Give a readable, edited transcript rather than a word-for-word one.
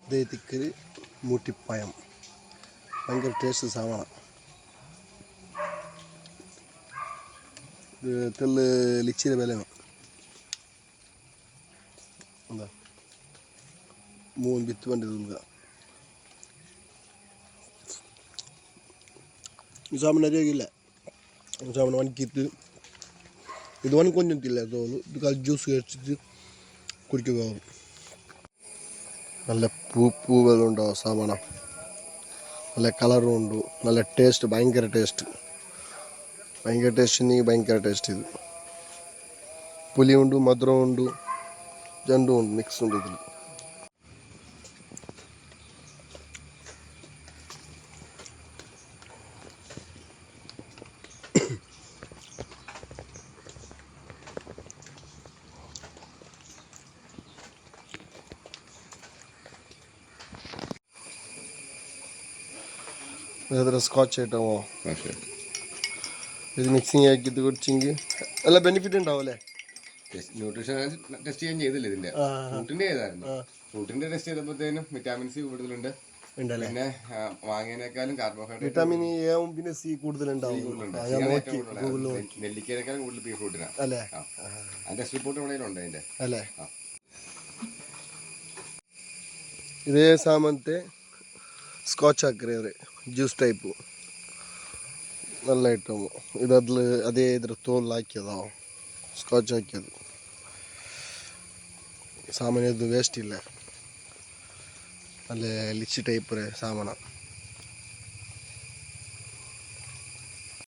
ഇതേ തിക്കര് മൂട്ടിപ്പയം ഭയങ്കര ടേസ്റ്റ് സാധനമാണ്. ഇത് തെല്ല് ലിച്ചിയുടെ വിലയാണ്. എന്താ 3 ബിത്ത് വണ്ടി തിന്നുക. സാമന അരിയാകില്ല. സാമന വണിക്കിട്ട് ഇത് വണിക്കൊണ്ടിട്ടില്ല തോന്നുന്നു. ഇത് കാൽ ജ്യൂസ് കഴിച്ചിട്ട് കുടിക്കുക. നല്ല പൂവെല്ലാം സാമന, നല്ല കളറും ഉണ്ട്, നല്ല ടേസ്റ്റ്, ഭയങ്കര ടേസ്റ്റ് ഉണ്ടെങ്കിൽ ഭയങ്കര ടേസ്റ്റ്. ഇത് പുളിയുണ്ട്, മധുരമുണ്ട്, രണ്ടും ഉണ്ട്, മിക്സ് ഉണ്ട് ഇതിൽ. സ്കോച്ച് ഐറ്റമോ ഇത് മിക്സിങ് ആക്കിയിട്ട് കുടിച്ചെങ്കിൽ നല്ല ബെനിഫിറ്റ് ഉണ്ടാവും അല്ലേ? ന്യൂട്രീഷൻ ടെസ്റ്റ് ചെയ്യാൻ ചെയ്തില്ല ഇതിന്റെ. ഫ്രൂട്ടിന്റെ ഏതായിരുന്നു? ഫ്രൂട്ടിന്റെ ടെസ്റ്റ് ചെയ്തപ്പോഴത്തേനും വിറ്റാമിൻ സി കൂടുതലുണ്ട്. പിന്നെ വാങ്ങിയതിനേക്കാളും കാർബോഹൈഡ്രേറ്റ്, വിറ്റാമിൻ എ പിന്നെ സി കൂടുതലുണ്ടാവും. നെല്ലിക്കേക്കാളും കൂടുതൽ പീ ഫ്രൂട്ടിനാണ് അല്ലേ? അതിന്റെ ടെസ്റ്റ് റിപ്പോർട്ട് ഇവിടെ ഉണ്ട് അതിന്റെ അല്ലേ? ഇതേ സാമത്തെ സ്കോച്ച് ആക്രിയർ ജ്യൂസ് ടൈപ്പ് നല്ല ഐറ്റം. ഇതതിൽ അതേ ഇದ್ರ തോലാക്കിയതാവും സ്കോച്ച് ആക്കിയത്. സാമാന്യ ഇത് വേസ്റ്റ് ಇಲ್ಲ. നല്ല ലിച്ചി ಟೈಪ್ ಸಾಮಾನು.